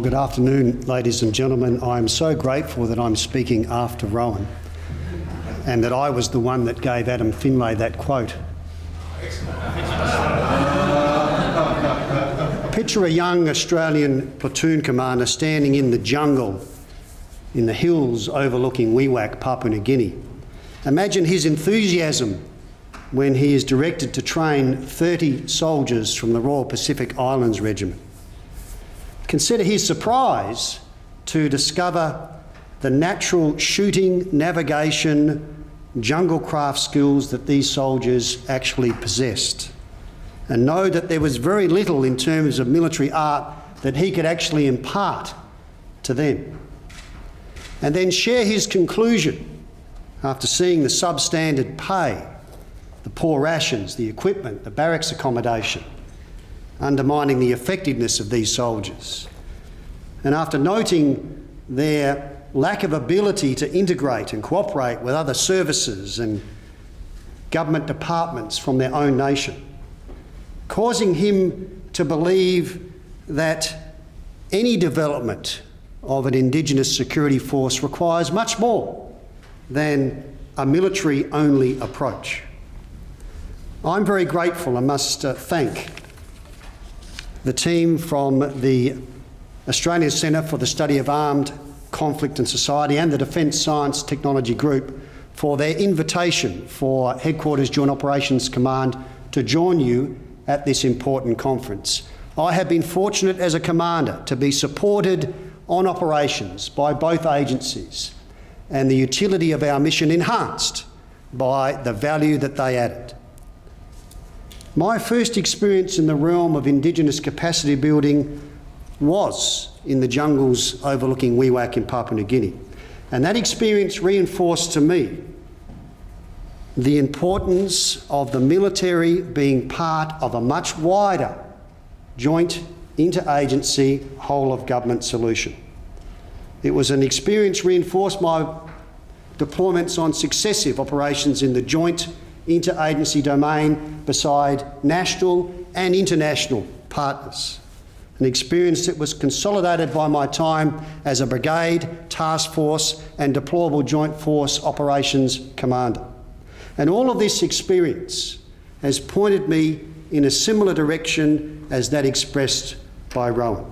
Well, good afternoon, ladies and gentlemen. I'm so grateful that I'm speaking after Rowan and that I was the one that gave Adam Finlay that quote. Picture a young Australian platoon commander standing in the jungle in the hills overlooking Wewak, Papua New Guinea. Imagine his enthusiasm when he is directed to train 30 soldiers from the Royal Pacific Islands Regiment. Consider his surprise to discover the natural shooting, navigation, jungle craft skills that these soldiers actually possessed, and know that there was very little in terms of military art that he could actually impart to them. And then share his conclusion after seeing the substandard pay, the poor rations, the equipment, the barracks accommodation, undermining the effectiveness of these soldiers. And after noting their lack of ability to integrate and cooperate with other services and government departments from their own nation, causing him to believe that any development of an Indigenous security force requires much more than a military-only approach. I'm very grateful and must thank the team from the Australian Centre for the Study of Armed Conflict and Society and the Defence Science Technology Group for their invitation for Headquarters Joint Operations Command to join you at this important conference. I have been fortunate as a commander to be supported on operations by both agencies and the utility of our mission enhanced by the value that they added. My first experience in the realm of Indigenous capacity building was in the jungles overlooking Wewak in Papua New Guinea, and that experience reinforced to me the importance of the military being part of a much wider joint interagency whole-of-government solution. It was an experience reinforced by deployments on successive operations in the joint interagency domain beside national and international partners. An experience that was consolidated by my time as a brigade, task force and deployable joint force operations commander. And all of this experience has pointed me in a similar direction as that expressed by Rowan.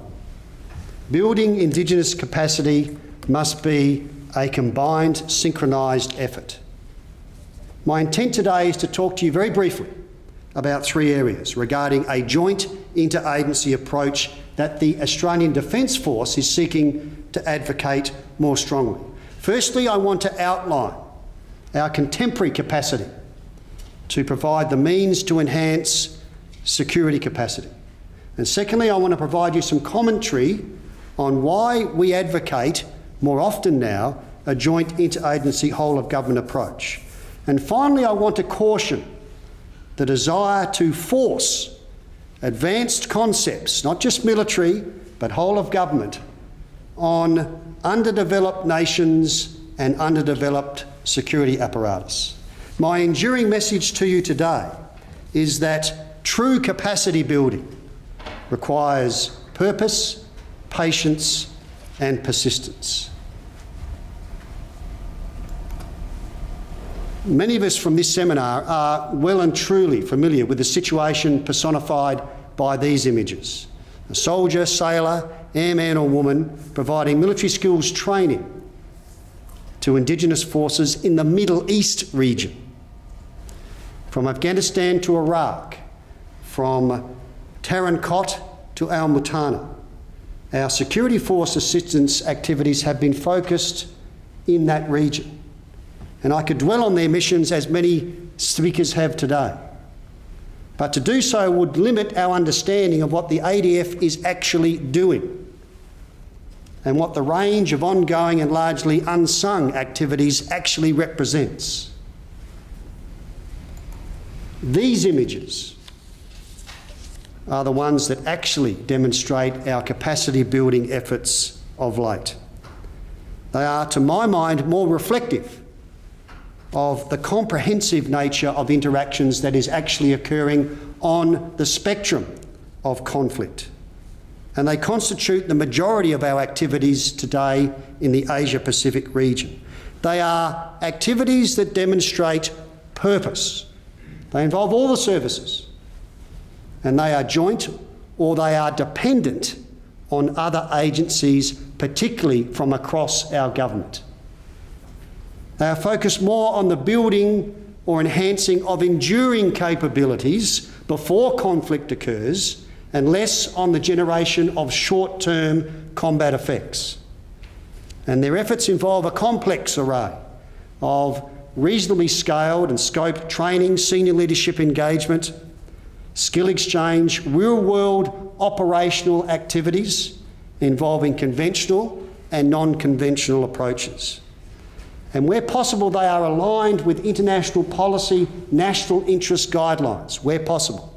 Building Indigenous capacity must be a combined, synchronised effort. My intent today is to talk to you very briefly about three areas regarding a joint interagency approach that the Australian Defence Force is seeking to advocate more strongly. Firstly, I want to outline our contemporary capacity to provide the means to enhance security capacity. And secondly, I want to provide you some commentary on why we advocate more often now a joint interagency whole-of-government approach. And finally, I want to caution the desire to force advanced concepts, not just military, but whole-of-government, on underdeveloped nations and underdeveloped security apparatus. My enduring message to you today is that true capacity building requires purpose, patience and persistence. Many of us from this seminar are well and truly familiar with the situation personified by these images. A soldier, sailor, airman or woman providing military skills training to Indigenous forces in the Middle East region, from Afghanistan to Iraq, from Tarankot to Al-Mutana. Our security force assistance activities have been focused in that region. And I could dwell on their missions as many speakers have today. But to do so would limit our understanding of what the ADF is actually doing and what the range of ongoing and largely unsung activities actually represents. These images are the ones that actually demonstrate our capacity building efforts of late. They are, to my mind, more reflective of the comprehensive nature of interactions that is actually occurring on the spectrum of conflict. and they constitute the majority of our activities today in the Asia-Pacific region. They are activities that demonstrate purpose. They involve all the services, and they are joint or they are dependent on other agencies, particularly from across our government. They are focused more on the building or enhancing of enduring capabilities before conflict occurs and less on the generation of short-term combat effects. And their efforts involve a complex array of reasonably scaled and scoped training, senior leadership engagement, skill exchange, real-world operational activities involving conventional and non-conventional approaches. And where possible, they are aligned with international policy, national interest guidelines, where possible.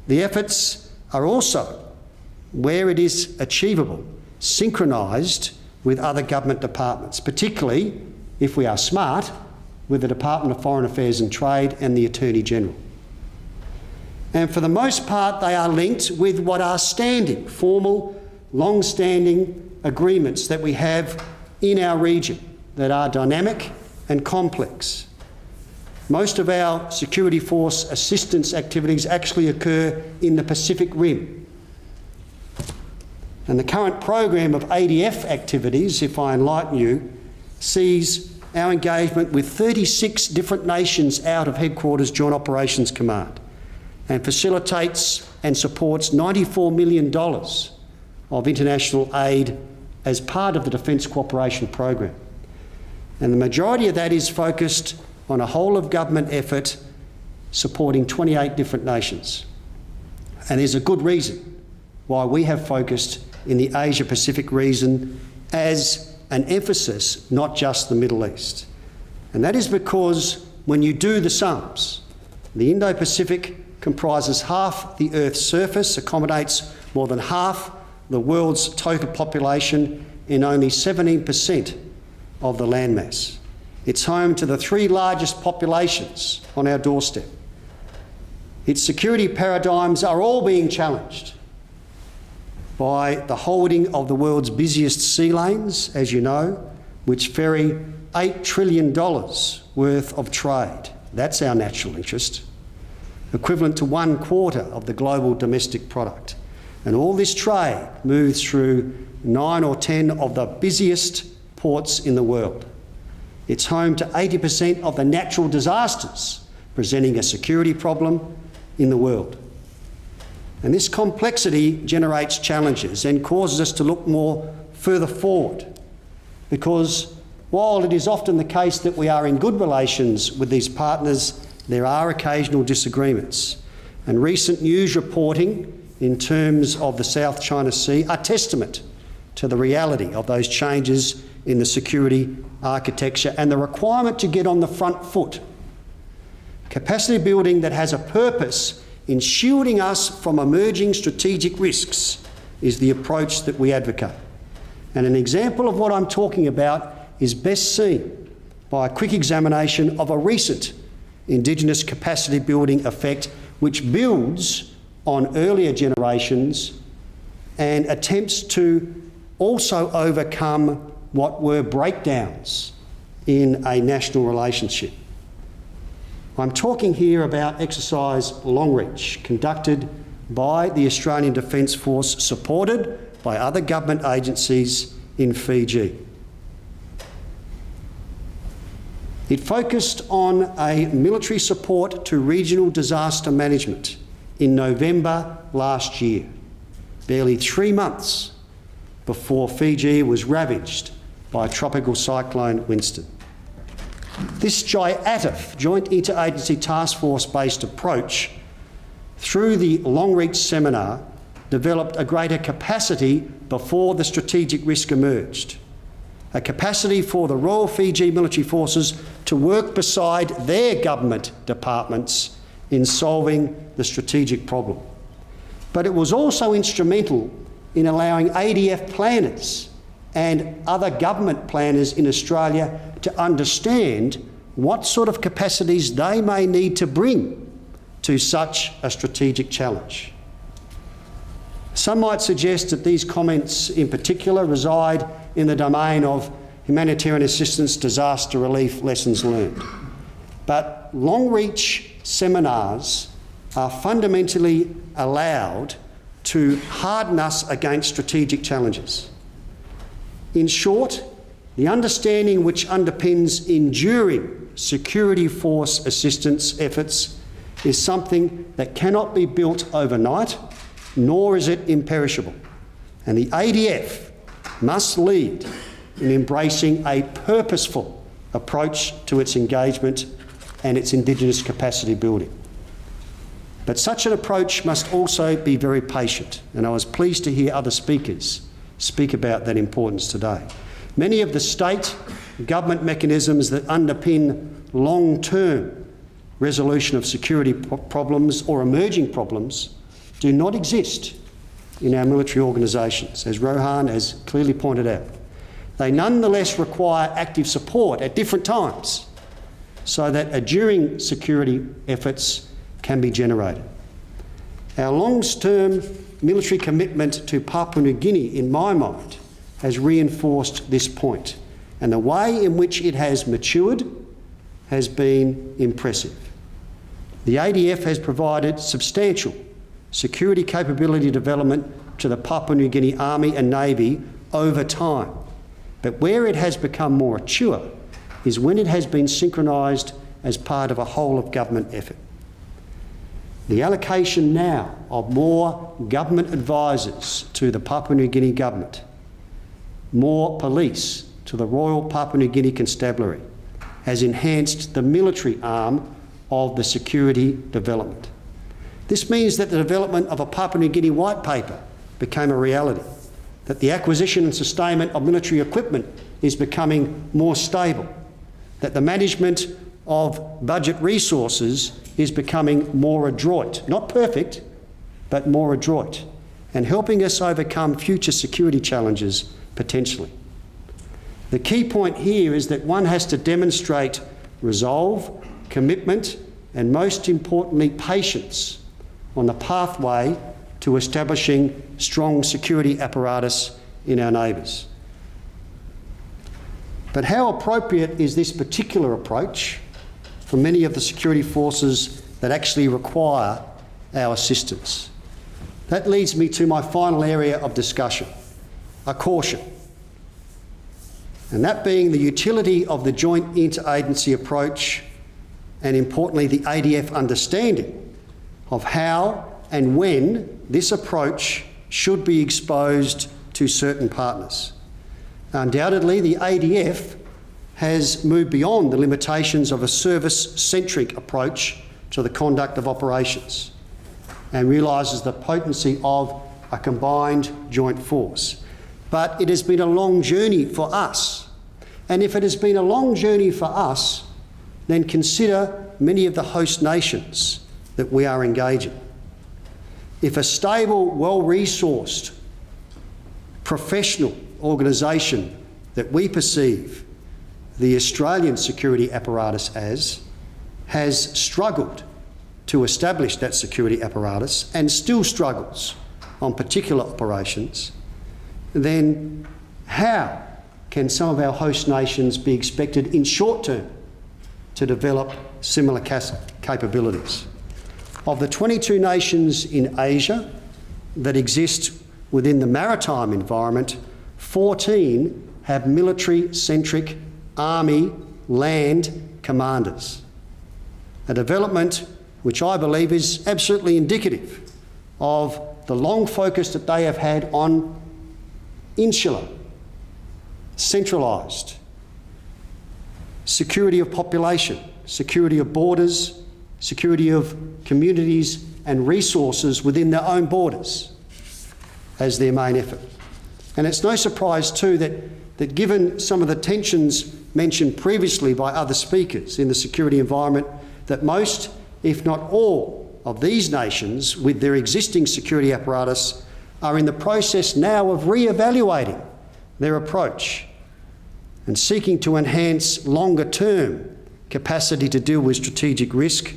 The efforts are also, where it is achievable, synchronised with other government departments, particularly, if we are smart, with the Department of Foreign Affairs and Trade and the Attorney General. And for the most part, they are linked with what are standing, formal, long-standing agreements that we have in our region that are dynamic and complex. Most of our security force assistance activities actually occur in the Pacific Rim. And the current program of ADF activities, if I enlighten you, sees our engagement with 36 different nations out of Headquarters Joint Operations Command and facilitates and supports $94 million of international aid as part of the Defence Cooperation Program. And the majority of that is focused on a whole-of-government effort supporting 28 different nations. And there's a good reason why we have focused in the Asia-Pacific region as an emphasis, not just the Middle East. And that is because when you do the sums, the Indo-Pacific comprises half the Earth's surface, accommodates more than half the world's total population in only 17% of the landmass. It's home to the 3 largest populations on our doorstep. Its security paradigms are all being challenged by the holding of the world's busiest sea lanes, as you know, which ferry $8 trillion worth of trade. That's our natural interest, equivalent to 1/4 of the global domestic product. And all this trade moves through 9 or 10 of the busiest ports in the world. It's home to 80% of the natural disasters presenting a security problem in the world. And this complexity generates challenges and causes us to look more further forward, because while it is often the case that we are in good relations with these partners, there are occasional disagreements. And recent news reporting in terms of the South China Sea are testament to the reality of those changes in the security architecture and the requirement to get on the front foot. Capacity building that has a purpose in shielding us from emerging strategic risks is the approach that we advocate. And an example of what I'm talking about is best seen by a quick examination of a recent Indigenous capacity building effect which builds on earlier generations and attempts to also overcome what were breakdowns in a national relationship. I'm talking here about exercise Longreach, conducted by the Australian Defence Force, supported by other government agencies in Fiji. It focused on a military support to regional disaster management in November last year, barely 3 months before Fiji was ravaged by Tropical Cyclone Winston. This JIATF, Joint Interagency Task Force-based approach, through the Longreach seminar, developed a greater capacity before the strategic risk emerged. A capacity for the Royal Fiji Military Forces to work beside their government departments in solving the strategic problem. But it was also instrumental in allowing ADF planners and other government planners in Australia to understand what sort of capacities they may need to bring to such a strategic challenge. Some might suggest that these comments in particular reside in the domain of humanitarian assistance, disaster relief, lessons learned. But long-reach seminars are fundamentally allowed to harden us against strategic challenges. In short, the understanding which underpins enduring security force assistance efforts is something that cannot be built overnight, nor is it imperishable. And the ADF must lead in embracing a purposeful approach to its engagement and its Indigenous capacity building. But such an approach must also be very patient, and I was pleased to hear other speakers speak about that importance today. Many of the state government mechanisms that underpin long-term resolution of security problems or emerging problems do not exist in our military organisations, as Rohan has clearly pointed out. They nonetheless require active support at different times so that enduring security efforts can be generated. Our long-term military commitment to Papua New Guinea, in my mind, has reinforced this point, and the way in which it has matured has been impressive. The ADF has provided substantial security capability development to the Papua New Guinea Army and Navy over time, but where it has become more mature is when it has been synchronised as part of a whole-of-government effort. The allocation now of more government advisors to the Papua New Guinea government, more police to the Royal Papua New Guinea Constabulary, has enhanced the military arm of the security development. This means that the development of a Papua New Guinea white paper became a reality, that the acquisition and sustainment of military equipment is becoming more stable, that the management of budget resources is becoming more adroit, not perfect, but more adroit, and helping us overcome future security challenges potentially. The key point here is that one has to demonstrate resolve, commitment, and most importantly, patience on the pathway to establishing strong security apparatus in our neighbours. But how appropriate is this particular approach for many of the security forces that actually require our assistance? That leads me to my final area of discussion, a caution, and that being the utility of the joint interagency approach and, importantly, the ADF understanding of how and when this approach should be exposed to certain partners. Undoubtedly, the ADF has moved beyond the limitations of a service-centric approach to the conduct of operations and realises the potency of a combined joint force. But it has been a long journey for us. And if it has been a long journey for us, then consider many of the host nations that we are engaging. If a stable, well-resourced, professional organisation that we perceive the Australian security apparatus as has struggled to establish that security apparatus and still struggles on particular operations, then how can some of our host nations be expected in short term to develop similar capabilities? Of the 22 nations in Asia that exist within the maritime environment, 14 have military-centric army land commanders, a development which I believe is absolutely indicative of the long focus that they have had on insular, centralised security of population, security of borders, security of communities and resources within their own borders as their main effort. And it's no surprise too that given some of the tensions mentioned previously by other speakers in the security environment, that most, if not all, of these nations with their existing security apparatus are in the process now of re-evaluating their approach and seeking to enhance longer-term capacity to deal with strategic risk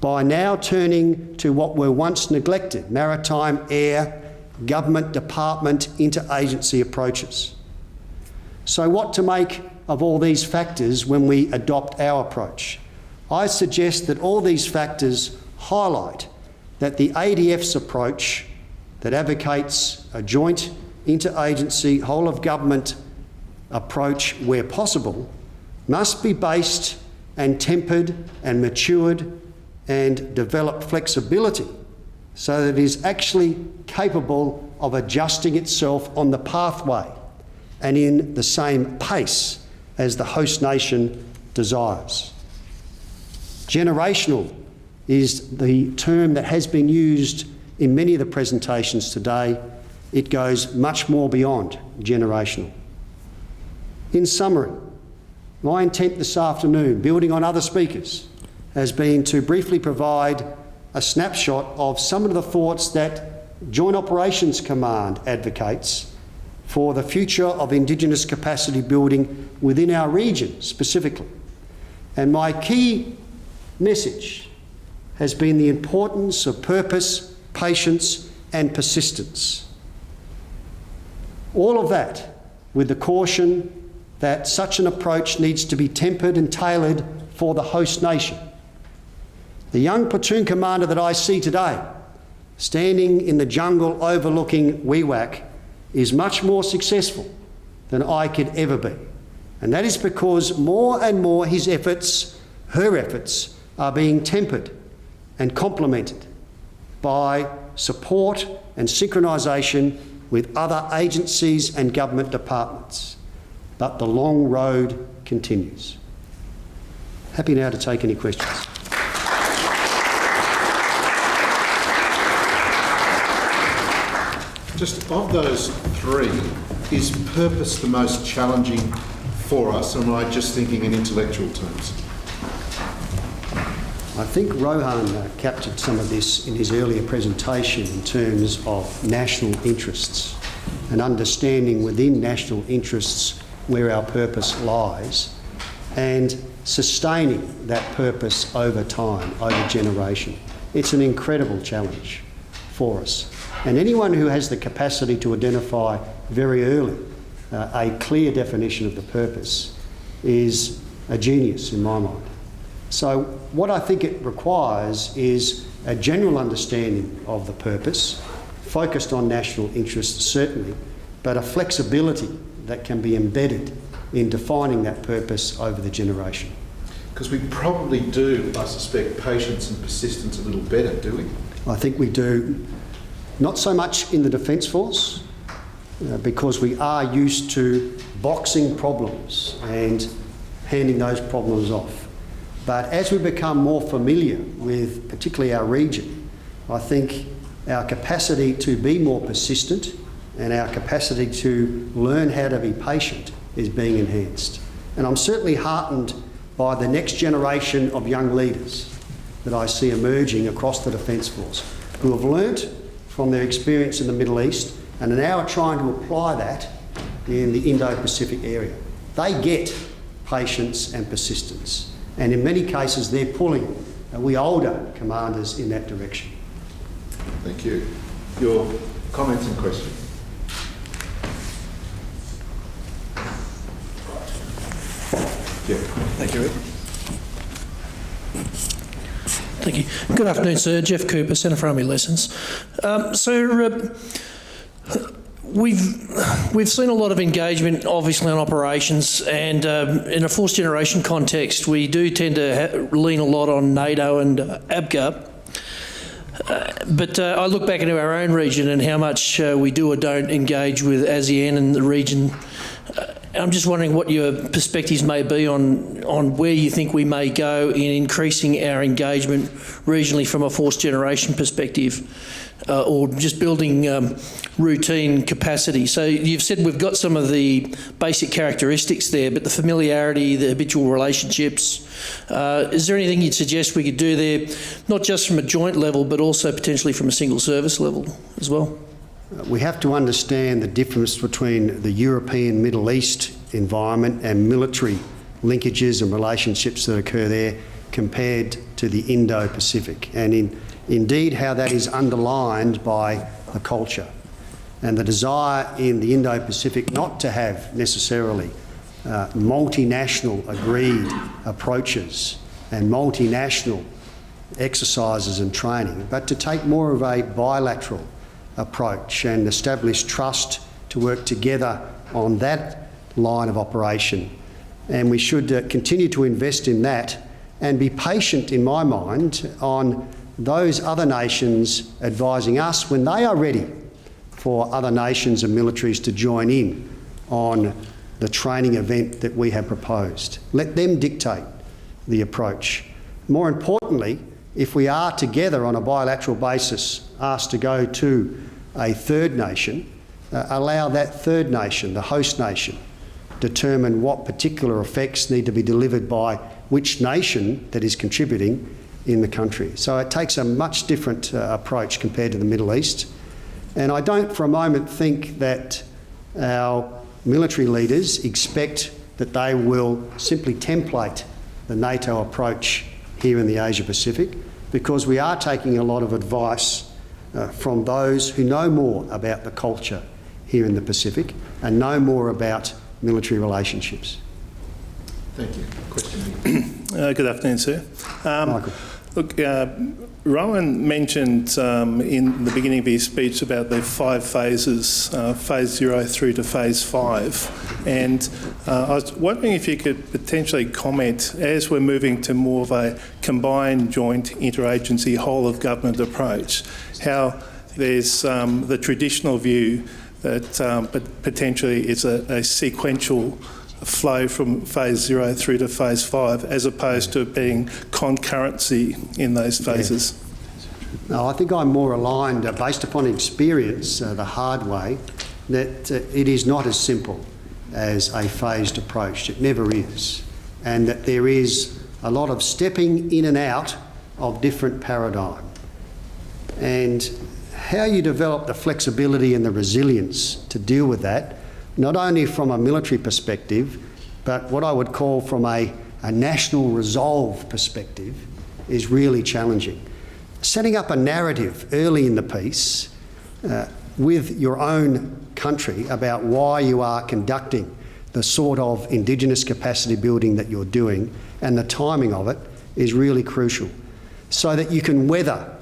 by now turning to what were once neglected maritime, air, government department, interagency approaches. So what to make of all these factors when we adopt our approach? I suggest that all these factors highlight that the ADF's approach that advocates a joint interagency whole of government approach where possible must be based and tempered and matured and develop flexibility so that it is actually capable of adjusting itself on the pathway and in the same pace as the host nation desires. Generational is the term that has been used in many of the presentations today. It goes much more beyond generational. In summary, my intent this afternoon, building on other speakers, has been to briefly provide a snapshot of some of the thoughts that Joint Operations Command advocates for the future of Indigenous capacity building within our region specifically. And my key message has been the importance of purpose, patience and persistence. All of that with the caution that such an approach needs to be tempered and tailored for the host nation. The young platoon commander that I see today, standing in the jungle overlooking Wewak, is much more successful than I could ever be. And that is because more and more his efforts, her efforts, are being tempered and complemented by support and synchronisation with other agencies and government departments. But the long road continues. Happy now to take any questions. Just of those three, is purpose the most challenging for us, or am I just thinking in intellectual terms? I think Rohan captured some of this in his earlier presentation in terms of national interests and understanding within national interests where our purpose lies and sustaining that purpose over time, over generation. It's an incredible challenge for us. And anyone who has the capacity to identify very early a clear definition of the purpose is a genius in my mind. So what I think it requires is a general understanding of the purpose, focused on national interests certainly, but a flexibility that can be embedded in defining that purpose over the generation. Because we probably do, I suspect, patience and persistence a little better, do we? I think we do. Not so much in the Defence Force, because we are used to boxing problems and handing those problems off. But as we become more familiar with particularly our region, I think our capacity to be more persistent and our capacity to learn how to be patient is being enhanced. And I'm certainly heartened by the next generation of young leaders that I see emerging across the Defence Force who have learnt from their experience in the Middle East and are now trying to apply that in the Indo-Pacific area. They get patience and persistence, and in many cases they're pulling we older commanders in that direction. Thank you. Your comments and questions? Yeah. Thank you, Ed. Thank you. Good afternoon, sir. Jeff Cooper, Centre for Army Lessons. We've seen a lot of engagement, obviously, on operations, and in a force generation context, we do tend to lean a lot on NATO and ABCA. But I look back into our own region and how much we do or don't engage with ASEAN and the region. I'm just wondering what your perspectives may be on where you think we may go in increasing our engagement regionally from a force generation perspective, or just building routine capacity. So you've said we've got some of the basic characteristics there, but the familiarity, the habitual relationships, is there anything you'd suggest we could do there, not just from a joint level, but also potentially from a single service level as well? We have to understand the difference between the European Middle East environment and military linkages and relationships that occur there compared to the Indo-Pacific, and indeed how that is underlined by the culture and the desire in the Indo-Pacific not to have necessarily multinational agreed approaches and multinational exercises and training, but to take more of a bilateral approach and establish trust to work together on that line of operation. And we should continue to invest in that and be patient, in my mind, on those other nations advising us when they are ready for other nations and militaries to join in on the training event that we have proposed. Let them dictate the approach. More importantly, if we are together on a bilateral basis asked to go to a third nation, allow that third nation, the host nation, determine what particular effects need to be delivered by which nation that is contributing in the country. So it takes a much different approach compared to the Middle East. And I don't for a moment think that our military leaders expect that they will simply template the NATO approach here in the Asia Pacific, because we are taking a lot of advice from those who know more about the culture here in the Pacific and know more about military relationships. Thank you. Question. Good afternoon, sir. Michael. Look, Rowan mentioned in the beginning of his speech about the 5 phases, phase 0 through to phase 5. And I was wondering if you could potentially comment, as we're moving to more of a combined joint interagency whole of government approach, how there's the traditional view that potentially it's a sequential flow from phase 0 through to phase 5, as opposed to being concurrency in those phases. Yeah. No, I think I'm more aligned, based upon experience, the hard way, that it is not as simple as a phased approach. It never is. And that there is a lot of stepping in and out of different paradigm. And how you develop the flexibility and the resilience to deal with that, not only from a military perspective, but what I would call from a national resolve perspective, is really challenging. Setting up a narrative early in the piece with your own country about why you are conducting the sort of Indigenous capacity building that you're doing and the timing of it is really crucial, so that you can weather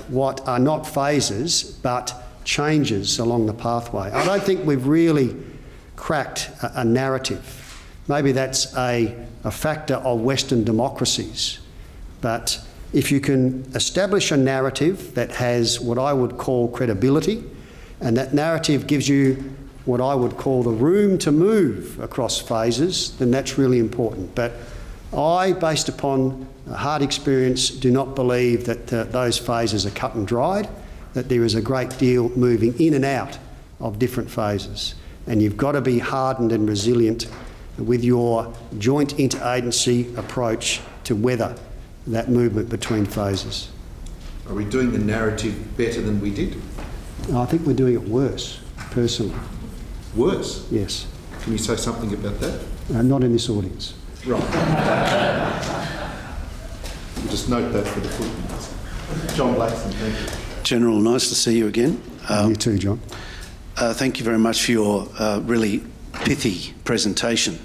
what are not phases but changes along the pathway. I don't think we've really cracked a narrative. Maybe that's a factor of Western democracies. But if you can establish a narrative that has what I would call credibility, and that narrative gives you what I would call the room to move across phases, then that's really important. But I, based upon hard experience, do not believe that those phases are cut and dried, that there is a great deal moving in and out of different phases. And you've got to be hardened and resilient with your joint interagency approach to weather that movement between phases. Are we doing the narrative better than we did? I think we're doing it worse, personally. Worse? Yes. Can you say something about that? Not in this audience. Right. Just note that for the footnotes. John Blackson, thank you. General, nice to see you again. You too, John. Thank you very much for your really pithy presentation.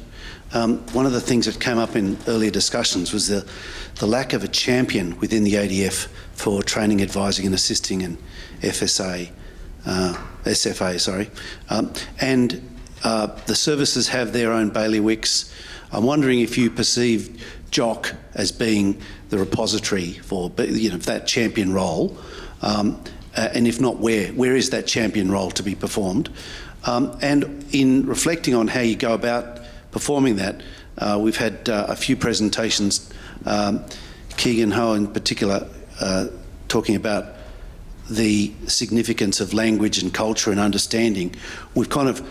One of the things that came up in earlier discussions was the lack of a champion within the ADF for training, advising and assisting in SFA. And the services have their own bailiwicks. I'm wondering if you perceived JOC as being the repository for that champion role. And if not, where is that champion role to be performed? And in reflecting on how you go about performing that, we've had a few presentations, Keegan Ho in particular, talking about the significance of language and culture and understanding. We've kind of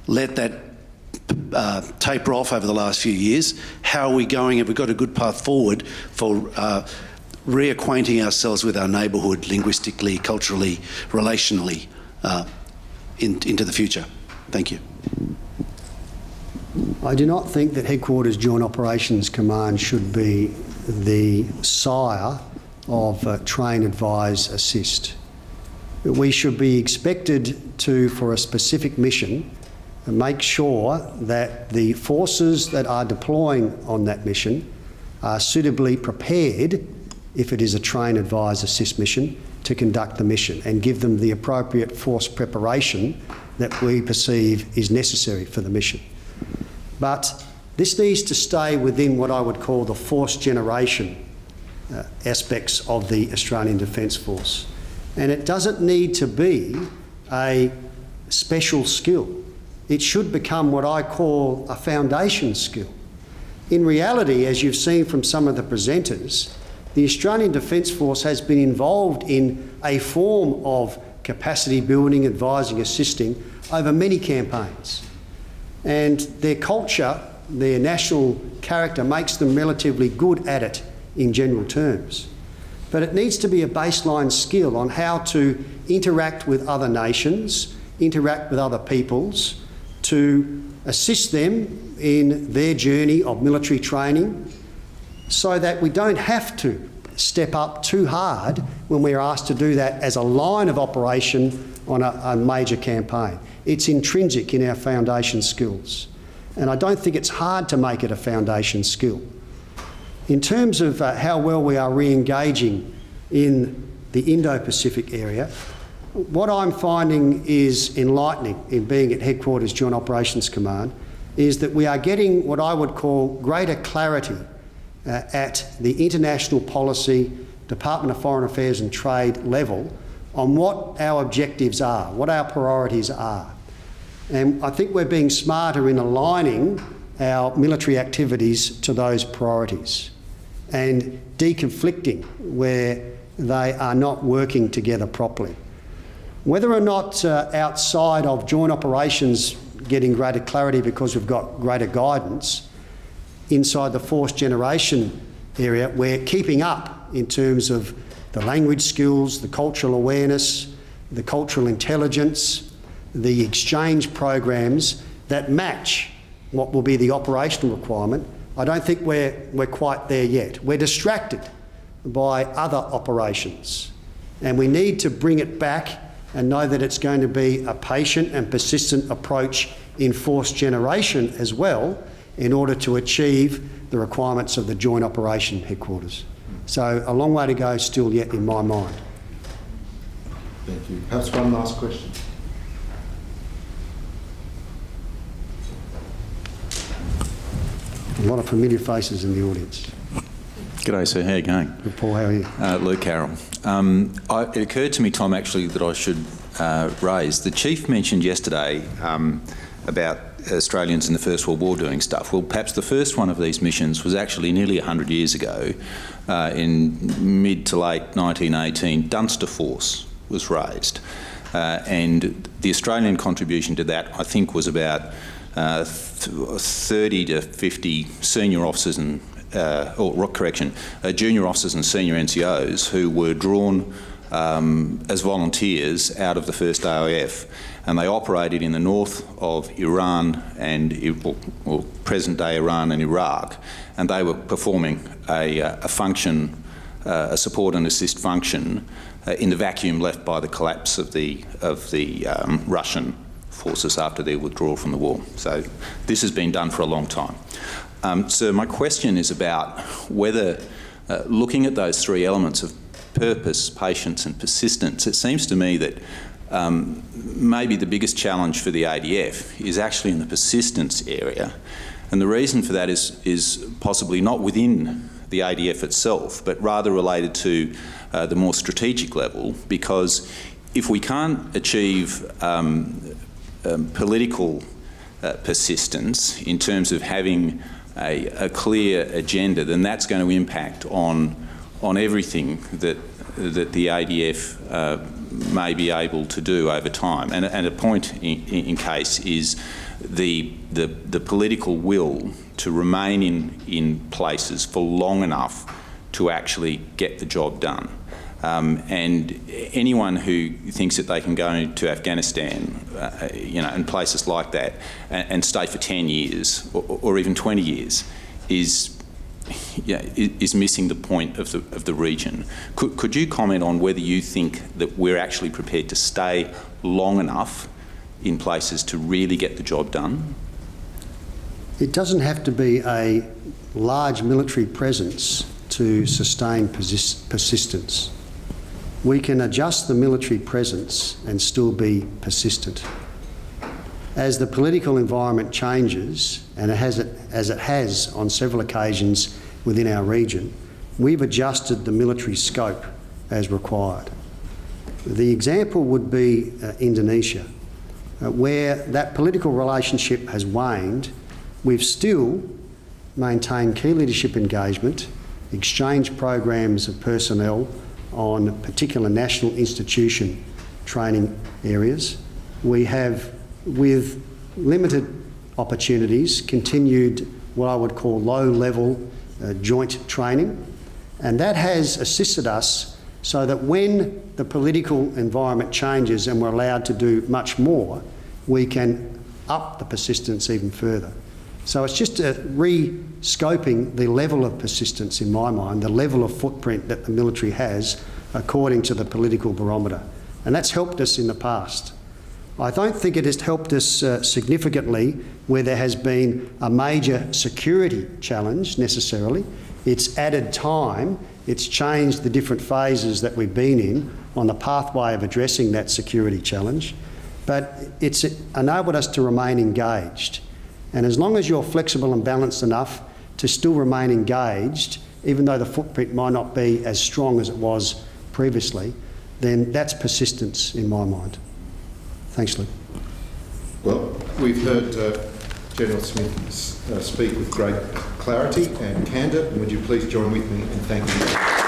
let that taper off over the last few years. How are we going? Have we got a good path forward for reacquainting ourselves with our neighbourhood linguistically, culturally, relationally into the future? Thank you. I do not think that Headquarters Joint Operations Command should be the sire of train, advise, assist. We should be expected to, for a specific mission, make sure that the forces that are deploying on that mission are suitably prepared, if it is a train, advise, assist mission, to conduct the mission, and give them the appropriate force preparation that we perceive is necessary for the mission. But this needs to stay within what I would call the force generation aspects of the Australian Defence Force. And it doesn't need to be a special skill. It should become what I call a foundation skill. In reality, as you've seen from some of the presenters, the Australian Defence Force has been involved in a form of capacity building, advising, assisting over many campaigns. And their culture, their national character makes them relatively good at it in general terms. But it needs to be a baseline skill on how to interact with other nations, interact with other peoples, to assist them in their journey of military training, so that we don't have to step up too hard when we're asked to do that as a line of operation on a major campaign. It's intrinsic in our foundation skills. And I don't think it's hard to make it a foundation skill. In terms of how well we are re-engaging in the Indo-Pacific area, what I'm finding is enlightening in being at Headquarters Joint Operations Command is that we are getting what I would call greater clarity at the international policy, Department of Foreign Affairs and Trade level on what our objectives are, what our priorities are. And I think we're being smarter in aligning our military activities to those priorities and deconflicting where they are not working together properly. Whether or not outside of joint operations getting greater clarity because we've got greater guidance, inside the force generation area, we're keeping up in terms of the language skills, the cultural awareness, the cultural intelligence, the exchange programs that match what will be the operational requirement. I don't think we're quite there yet. We're distracted by other operations, and we need to bring it back and know that it's going to be a patient and persistent approach in force generation as well, in order to achieve the requirements of the Joint Operation Headquarters. So a long way to go still yet in my mind. Thank you. Perhaps one last question. A lot of familiar faces in the audience. G'day, sir. How are you going? Good, Paul, how are you? Luke Carroll. It occurred to me, Tom, actually, that I should raise. The Chief mentioned yesterday about Australians in the First World War doing stuff. Well, perhaps the first one of these missions was actually nearly 100 years ago. In mid to late 1918, Dunster Force was raised. And the Australian contribution to that, I think, was about 30 to 50 senior officers and junior officers and senior NCOs who were drawn as volunteers out of the first AIF, and they operated in the north of Iran and present-day Iran and Iraq, and they were performing a function, a support and assist function in the vacuum left by the collapse of the Russian forces after their withdrawal from the war. So this has been done for a long time. So my question is about whether, looking at those three elements of purpose, patience and persistence, it seems to me that maybe the biggest challenge for the ADF is actually in the persistence area. And the reason for that is possibly not within the ADF itself, but rather related to the more strategic level, because if we can't achieve political persistence in terms of having a clear agenda, then that's going to impact on everything that the ADF may be able to do over time. And a point in case is the political will to remain in places for long enough to actually get the job done. And anyone who thinks that they can go to Afghanistan, and places like that, and stay for 10 years or even 20 years, is is missing the point of the region. Could you comment on whether you think that we're actually prepared to stay long enough in places to really get the job done? It doesn't have to be a large military presence to sustain persistence. We can adjust the military presence and still be persistent. As the political environment changes, and as it has on several occasions within our region, we've adjusted the military scope as required. The example would be Indonesia, where that political relationship has waned. We've still maintained key leadership engagement, exchanged programs of personnel on particular national institution training areas. We have, with limited opportunities, continued what I would call low-level joint training, and that has assisted us so that when the political environment changes and we're allowed to do much more, we can up the persistence even further. So it's just re-scoping the level of persistence, in my mind, the level of footprint that the military has according to the political barometer. And that's helped us in the past. I don't think it has helped us significantly where there has been a major security challenge necessarily. It's added time, it's changed the different phases that we've been in on the pathway of addressing that security challenge, but it's enabled us to remain engaged. And as long as you're flexible and balanced enough to still remain engaged, even though the footprint might not be as strong as it was previously, then that's persistence in my mind. Thanks, Luke. Well, we've heard General Smith speak with great clarity and candour. Would you please join with me in thanking him?